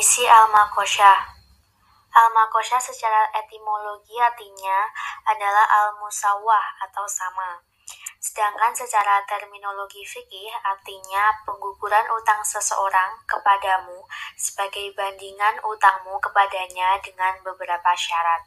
Definisi al-makosyah. Al-makosyah secara etimologi artinya adalah al-musawwah atau sama. Sedangkan secara terminologi fikih artinya pengguguran utang seseorang kepadamu sebagai bandingan utangmu kepadanya dengan beberapa syarat.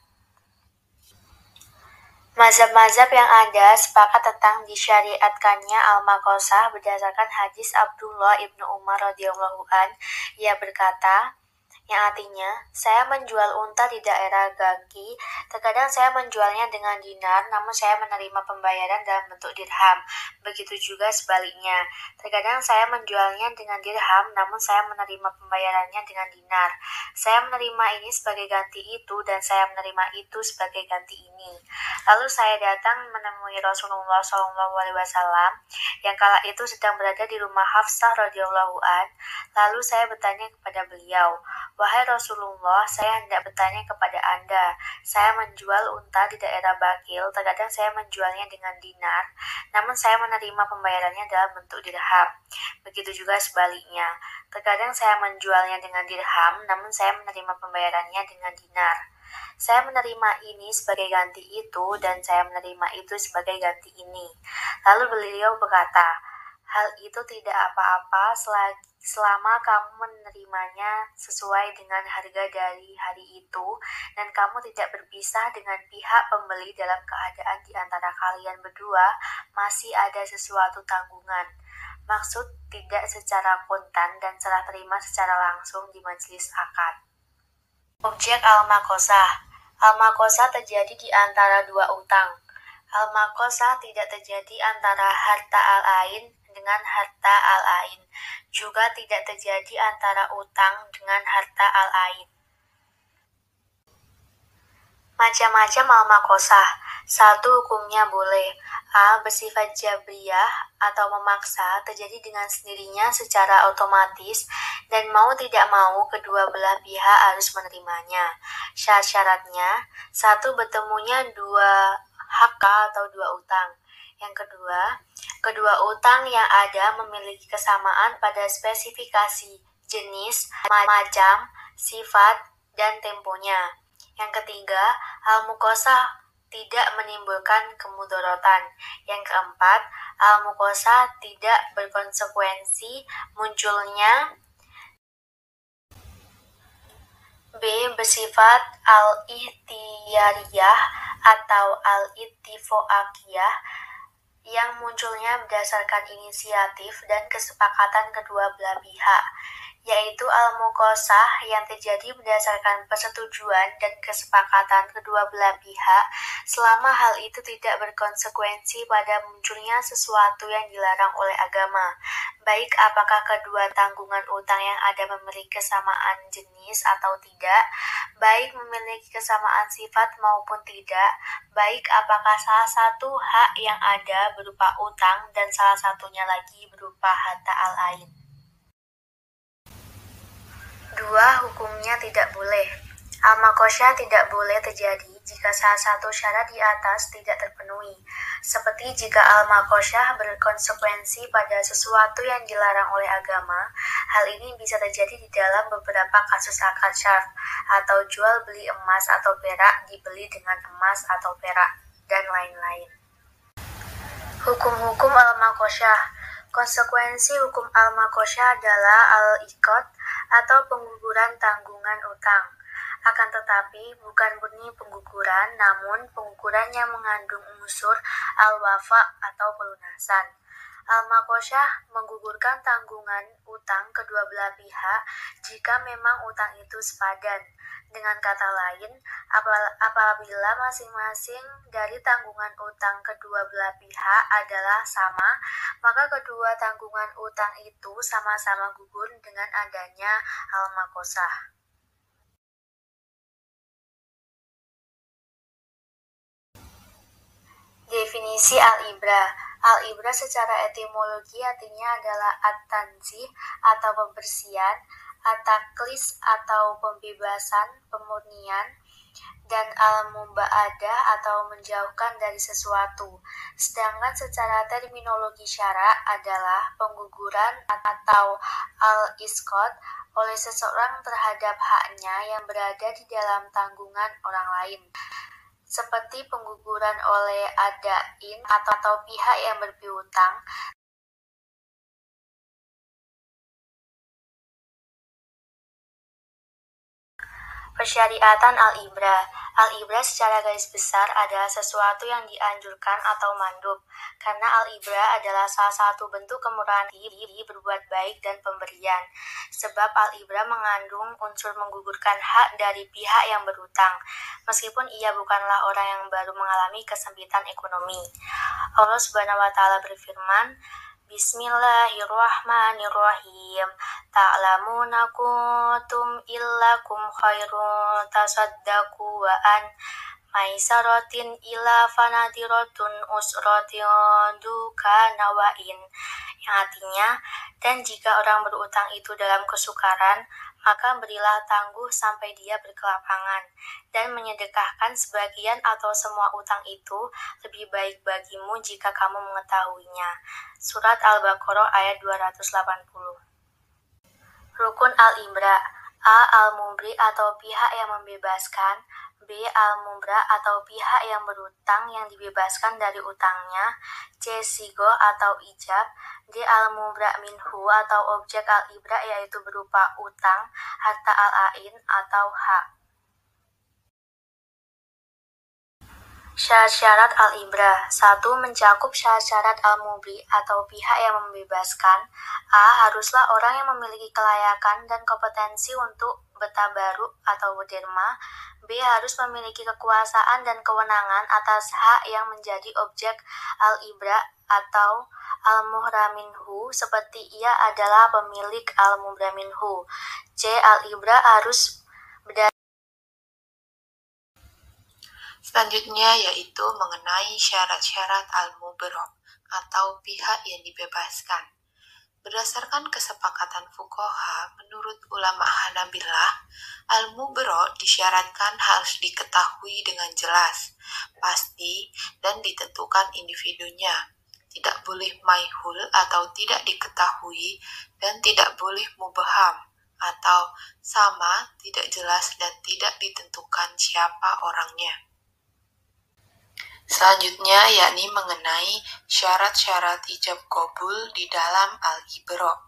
Mazhab-mazhab yang ada sepakat tentang disyariatkannya al-makosyah berdasarkan hadis Abdullah ibnu Umar radhiyallahu an. Ia berkata, yang artinya, saya menjual unta di daerah Gangki, terkadang saya menjualnya dengan dinar, namun saya menerima pembayaran dalam bentuk dirham. Begitu juga sebaliknya, terkadang saya menjualnya dengan dirham, namun saya menerima pembayarannya dengan dinar. Saya menerima ini sebagai ganti itu, dan saya menerima itu sebagai ganti ini. Lalu saya datang menemui Rasulullah SAW, yang kala itu sedang berada di rumah Hafsah radhiyallahu an. Lalu saya bertanya kepada beliau, "Wahai Rasulullah, saya hendak bertanya kepada Anda. Saya menjual unta di daerah Bakil, terkadang saya menjualnya dengan dinar, namun saya menerima pembayarannya dalam bentuk dirham. Begitu juga sebaliknya, terkadang saya menjualnya dengan dirham, namun saya menerima pembayarannya dengan dinar. Saya menerima ini sebagai ganti itu, dan saya menerima itu sebagai ganti ini." Lalu beliau berkata, "Hal itu tidak apa-apa selama kamu menerimanya sesuai dengan harga dari hari itu, dan kamu tidak berpisah dengan pihak pembeli dalam keadaan di antara kalian berdua masih ada sesuatu tanggungan. Maksud tidak secara kontan dan serah terima secara langsung di majelis akad." Objek al-makosyah. Al-makosyah terjadi di antara dua utang. Al-makosyah tidak terjadi antara harta al-ain dengan harta al-ain, juga tidak terjadi antara utang dengan harta al-ain. Macam-macam al-makosyah. 1. Hukumnya boleh. A. Bersifat jabriyah atau memaksa, terjadi dengan sendirinya secara otomatis, dan mau tidak mau kedua belah pihak harus menerimanya. Syarat-syaratnya: 1. Bertemunya dua hak atau dua utang. Yang kedua, kedua utang yang ada memiliki kesamaan pada spesifikasi, jenis, macam, sifat, dan temponya. Yang ketiga, al-mukosyah tidak menimbulkan kemudorotan. Yang keempat, al-mukosyah tidak berkonsekuensi munculnya. B. Bersifat al-ihtiyariyah atau al-ittifoakiyah, yang munculnya berdasarkan inisiatif dan kesepakatan kedua belah pihak, yaitu al-mukosyah yang terjadi berdasarkan persetujuan dan kesepakatan kedua belah pihak selama hal itu tidak berkonsekuensi pada munculnya sesuatu yang dilarang oleh agama, baik apakah kedua tanggungan utang yang ada memiliki kesamaan jenis atau tidak, baik memiliki kesamaan sifat maupun tidak, baik apakah salah satu hak yang ada berupa utang dan salah satunya lagi berupa harta al-ain. 2. Hukumnya tidak boleh. Al-makosyah tidak boleh terjadi jika salah satu syarat di atas tidak terpenuhi, seperti jika al-makosyah berkonsekuensi pada sesuatu yang dilarang oleh agama. Hal ini bisa terjadi di dalam beberapa kasus akad syarf, atau jual beli emas atau perak dibeli dengan emas atau perak, dan lain-lain. Hukum-hukum al-makosyah. Konsekuensi hukum al-makosyah adalah al-iqad atau pengguguran tanggungan utang. Akan tetapi, bukan murni pengguguran, namun pengguguran yang mengandung unsur al-wafa atau pelunasan. Al-makosyah menggugurkan tanggungan utang kedua belah pihak jika memang utang itu sepadan. Dengan kata lain, apabila masing-masing dari tanggungan utang kedua belah pihak adalah sama, maka kedua tanggungan utang itu sama-sama gugur dengan adanya al-makosyah. Definisi al-ibrah. Al-ibrah secara etimologi artinya adalah at-tanzih atau pembersihan, at-taklis atau pembebasan, pemurnian, dan al-mubaadah atau menjauhkan dari sesuatu. Sedangkan secara terminologi syara adalah pengguguran atau al-isqat, oleh seseorang terhadap haknya yang berada di dalam tanggungan orang lain, seperti pengguguran oleh adain atau pihak yang berpiutang. Persyariatan al-ibrah. Al-ibrah secara garis besar adalah sesuatu yang dianjurkan atau mandub, karena al-ibrah adalah salah satu bentuk kemurahan hati berbuat baik dan pemberian. Sebab al-ibrah mengandung unsur menggugurkan hak dari pihak yang berhutang, meskipun ia bukanlah orang yang baru mengalami kesempitan ekonomi. Allah Subhanahu wa Ta'ala berfirman, Bismillahirrahmanirrahim. Ta'lamuna kuntum illakum khairun tasaddaqu wa an maisaratin ila fanadiratun usratin dukana wain. Yang artinya, dan jika orang berutang itu dalam kesukaran, maka berilah tangguh sampai dia berkelapangan, dan menyedekahkan sebagian atau semua utang itu lebih baik bagimu jika kamu mengetahuinya. Surat Al-Baqarah ayat 280. Rukun al-ibrah. A. Al-mubri atau pihak yang membebaskan. B. Al-mubra atau pihak yang berutang yang dibebaskan dari utangnya. C. Sigo atau ijab. D. Al-mubra minhu atau objek al-ibrah yaitu berupa utang, harta al-ain atau hak. Syarat-syarat al-ibrah. 1. Mencakup syarat-syarat al-mubri atau pihak yang membebaskan. A. Haruslah orang yang memiliki kelayakan dan kompetensi untuk bertabaruk atau berderma. B. Harus memiliki kekuasaan dan kewenangan atas hak yang menjadi objek al-ibrah atau al-muhra minhu, seperti ia adalah pemilik al-mubra minhu. C. Al-ibrah harus Selanjutnya yaitu mengenai syarat-syarat al-mubra atau pihak yang dibebaskan. Berdasarkan kesepakatan fuqaha, menurut ulama Hanabilah, al-mubra disyaratkan harus diketahui dengan jelas, pasti, dan ditentukan individunya. Tidak boleh maihul atau tidak diketahui, dan tidak boleh mubham atau sama, tidak jelas, dan tidak ditentukan siapa orangnya. Selanjutnya yakni mengenai syarat-syarat ijab qabul di dalam al-ibrah.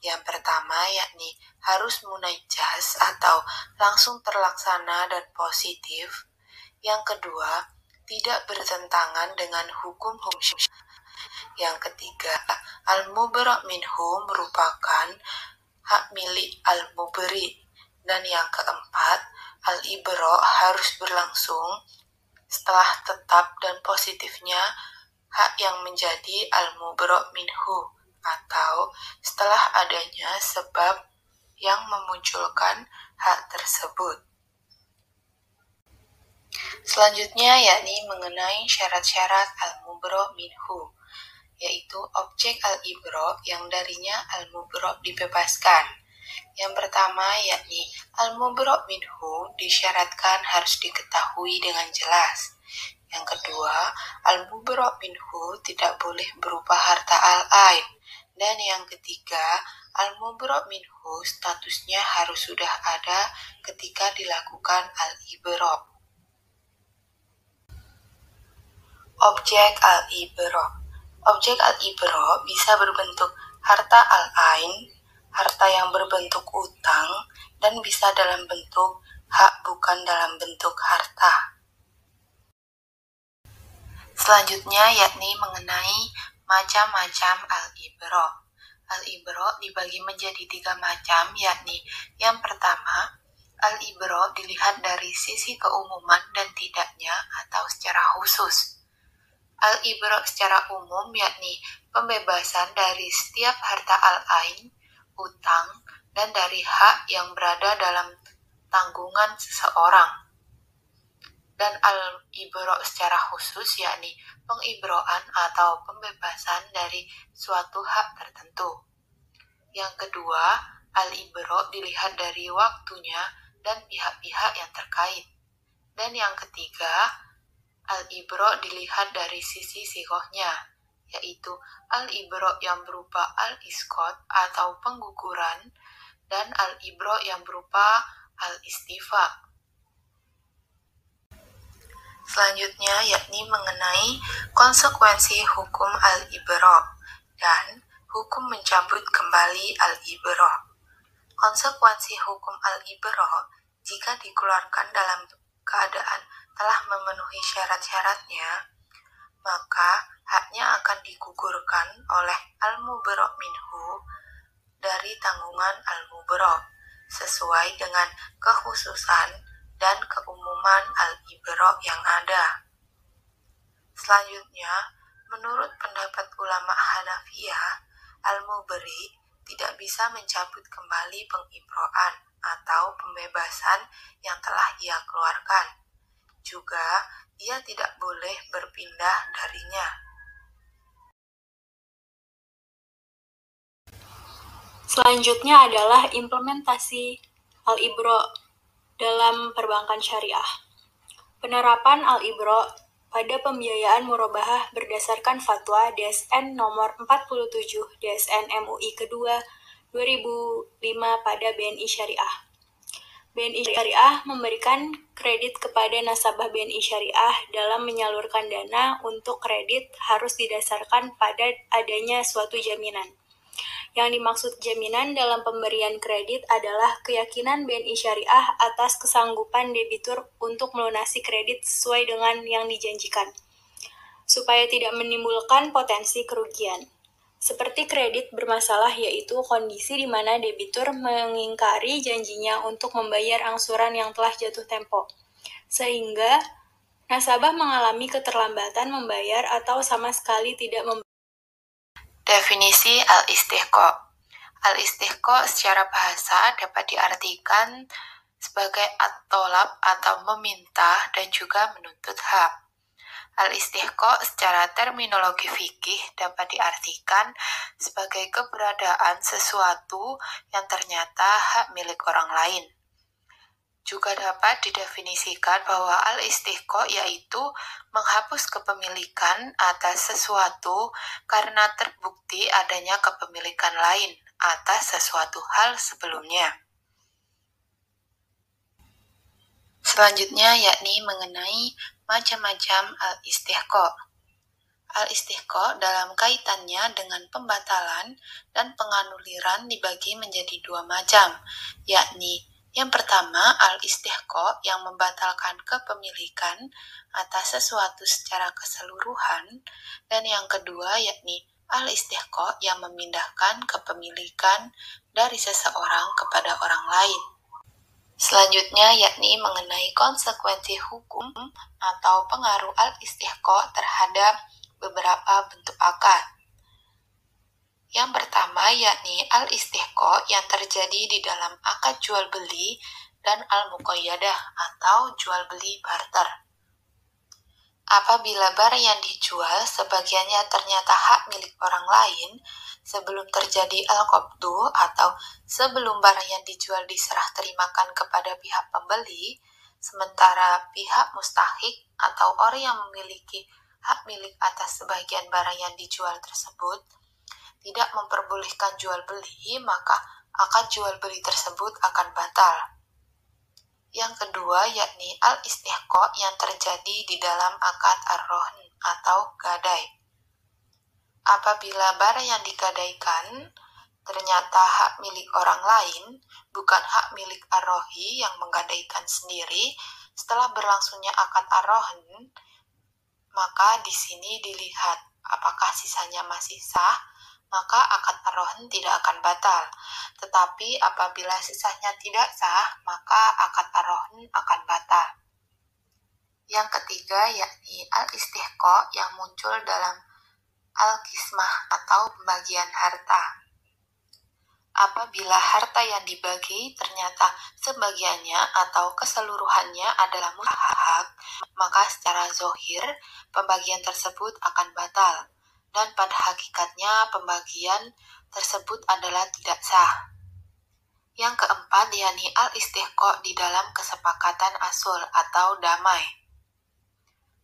Yang pertama yakni harus munajjaz atau langsung terlaksana dan positif. Yang kedua, tidak bertentangan dengan hukum-hukum. Yang ketiga, al-mubra' minhu merupakan hak milik al-mubri. Dan yang keempat, al-ibrah harus berlangsung setelah tetap dan positifnya hak yang menjadi al-mubra' minhu atau setelah adanya sebab yang memunculkan hak tersebut. Selanjutnya yakni mengenai syarat-syarat al-mubra' minhu, yaitu objek al-ibrah yang darinya al-mubra' dibebaskan. Yang pertama yakni al-mubra' minhu disyaratkan harus diketahui dengan jelas. Yang kedua, al-mubra' minhu tidak boleh berupa harta al-ain. Dan yang ketiga, al-mubra' minhu statusnya harus sudah ada ketika dilakukan al-ibrah. Objek al-ibrah. Objek al-ibrah bisa berbentuk harta al-ain, harta yang berbentuk utang, dan bisa dalam bentuk hak bukan dalam bentuk harta. Selanjutnya yakni mengenai macam-macam al-ibrah. Al-ibrah dibagi menjadi 3 macam, yakni yang pertama, al-ibrah dilihat dari sisi keumuman dan tidaknya atau secara khusus. Al-ibrah secara umum yakni pembebasan dari setiap harta al-ain, utang, dan dari hak yang berada dalam tanggungan seseorang. Dan al-ibrah secara khusus yakni pengibraan atau pembebasan dari suatu hak tertentu. Yang kedua, al-ibrah dilihat dari waktunya dan pihak-pihak yang terkait. Dan yang ketiga, al-ibrah dilihat dari sisi sighahnya, yaitu al-ibrah yang berupa al-isqat atau pengguguran, dan al-ibro yang berupa al-istifa. Selanjutnya yakni mengenai konsekuensi hukum al-ibro dan hukum mencabut kembali al-ibro. Konsekuensi hukum al-ibro jika dikeluarkan dalam keadaan telah memenuhi syarat-syaratnya, maka haknya akan digugurkan oleh al-mubro' minhu dari tanggungan al-mubro' sesuai dengan kekhususan dan keumuman al-ibro' yang ada. Selanjutnya, menurut pendapat ulama Hanafiyah, al-mubri' tidak bisa mencabut kembali pengibroan atau pembebasan yang telah ia keluarkan. Juga, ia tidak boleh berpindah darinya. Selanjutnya adalah implementasi al-ibro dalam perbankan syariah. Penerapan al-ibro pada pembiayaan murabahah berdasarkan fatwa DSN nomor 47 DSN MUI kedua 2005 pada BNI Syariah. BNI Syariah memberikan kredit kepada nasabah BNI Syariah dalam menyalurkan dana untuk kredit harus didasarkan pada adanya suatu jaminan. Yang dimaksud jaminan dalam pemberian kredit adalah keyakinan BNI Syariah atas kesanggupan debitur untuk melunasi kredit sesuai dengan yang dijanjikan, supaya tidak menimbulkan potensi kerugian. Seperti kredit bermasalah, yaitu kondisi di mana debitur mengingkari janjinya untuk membayar angsuran yang telah jatuh tempo, sehingga nasabah mengalami keterlambatan membayar atau sama sekali tidak membayar. Definisi al-istihqaq. Al-istihqaq secara bahasa dapat diartikan sebagai at-tolab atau meminta dan juga menuntut hak. Al-istihqaq secara terminologi fikih dapat diartikan sebagai keberadaan sesuatu yang ternyata hak milik orang lain. Juga dapat didefinisikan bahwa al-istihqaq yaitu menghapus kepemilikan atas sesuatu karena terbukti adanya kepemilikan lain atas sesuatu hal sebelumnya. Selanjutnya yakni mengenai macam-macam al-istihqaq. Al-istihqaq dalam kaitannya dengan pembatalan dan penganuliran dibagi menjadi dua macam, yakni yang pertama al-istihqaq yang membatalkan kepemilikan atas sesuatu secara keseluruhan, dan yang kedua yakni al-istihqaq yang memindahkan kepemilikan dari seseorang kepada orang lain. Selanjutnya yakni mengenai konsekuensi hukum atau pengaruh al-istihqaq terhadap beberapa bentuk akad. Yang pertama yakni al-istihqaq yang terjadi di dalam akad jual beli dan al-muqayyadah atau jual beli barter. Apabila barang yang dijual sebagiannya ternyata hak milik orang lain sebelum terjadi al-qabdu atau sebelum barang yang dijual diserah terimakan kepada pihak pembeli, sementara pihak mustahik atau orang yang memiliki hak milik atas sebagian barang yang dijual tersebut tidak memperbolehkan jual beli, maka akad jual beli tersebut akan batal. Yang kedua yakni al-istihqaq yang terjadi di dalam akad ar-rohn atau gadai. Apabila barang yang digadaikan ternyata hak milik orang lain, bukan hak milik ar-rohi yang menggadaikan sendiri, setelah berlangsungnya akad ar-rohn, maka di sini dilihat apakah sisanya masih sah, maka akad ar-rohn tidak akan batal. Tetapi apabila sisanya tidak sah, maka akad ar-rohn akan batal. Yang ketiga yakni al-istihqaq yang muncul dalam al-qismah atau pembagian harta. Apabila harta yang dibagi ternyata sebagiannya atau keseluruhannya adalah mustahak, maka secara zohir pembagian tersebut akan batal, dan pada hakikatnya pembagian tersebut adalah tidak sah. Yang keempat yakni al-istihqaq di dalam kesepakatan asul atau damai.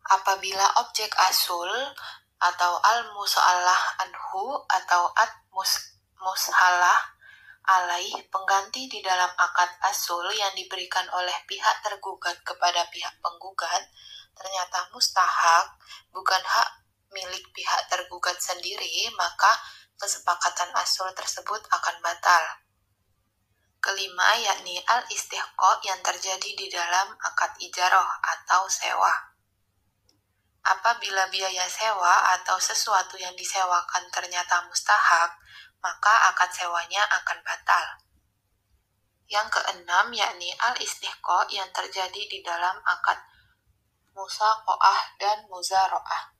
Apabila objek asul atau al-mus'allah anhu atau at-mushalah alaih pengganti di dalam akad asul yang diberikan oleh pihak tergugat kepada pihak penggugat ternyata mustahak, bukan hak milik pihak tergugat sendiri, maka kesepakatan asul tersebut akan batal. Kelima, yakni al-istihqaq yang terjadi di dalam akad ijarah atau sewa. Apabila biaya sewa atau sesuatu yang disewakan ternyata mustahak, maka akad sewanya akan batal. Yang keenam, yakni al-istihqaq yang terjadi di dalam akad musaqoah dan muzaroah.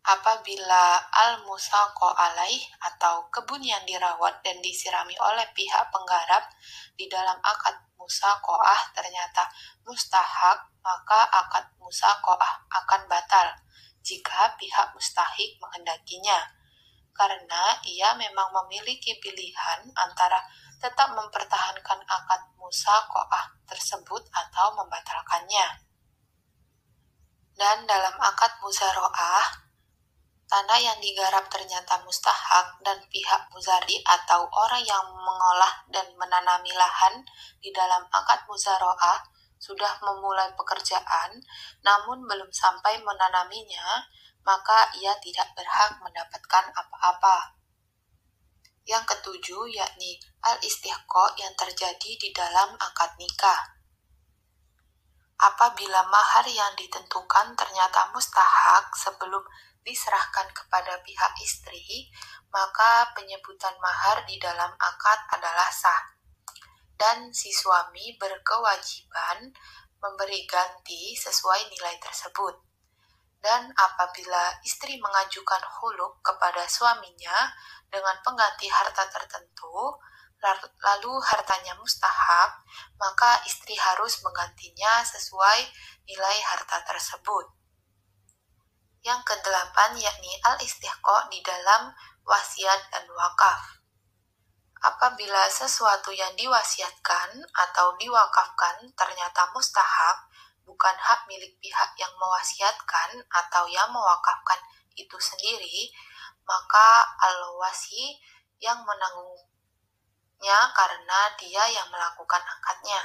Apabila al-musaqo alaih atau kebun yang dirawat dan disirami oleh pihak penggarap di dalam akad musaqoah ternyata mustahak, maka akad musaqoah akan batal jika pihak mustahik menghendakinya, karena ia memang memiliki pilihan antara tetap mempertahankan akad musaqoah tersebut atau membatalkannya. Dan dalam akad muzaroah, tanah yang digarap ternyata mustahak dan pihak muzari atau orang yang mengolah dan menanami lahan di dalam akad muzaroah sudah memulai pekerjaan namun belum sampai menanaminya, maka ia tidak berhak mendapatkan apa-apa. Yang ketujuh, yakni al-istihqaq yang terjadi di dalam akad nikah. Apabila mahar yang ditentukan ternyata mustahak sebelum diserahkan kepada pihak istri, maka penyebutan mahar di dalam akad adalah sah. Dan si suami berkewajiban memberi ganti sesuai nilai tersebut. Dan apabila istri mengajukan khuluk kepada suaminya dengan pengganti harta tertentu, lalu hartanya mustahak, maka istri harus menggantinya sesuai nilai harta tersebut. Yang kedelapan, yakni al-istihqaq di dalam wasiat dan wakaf. Apabila sesuatu yang diwasiatkan atau diwakafkan ternyata mustahak, bukan hak milik pihak yang mewasiatkan atau yang mewakafkan itu sendiri, maka al-wasi yang menanggung karena dia yang melakukan akadnya.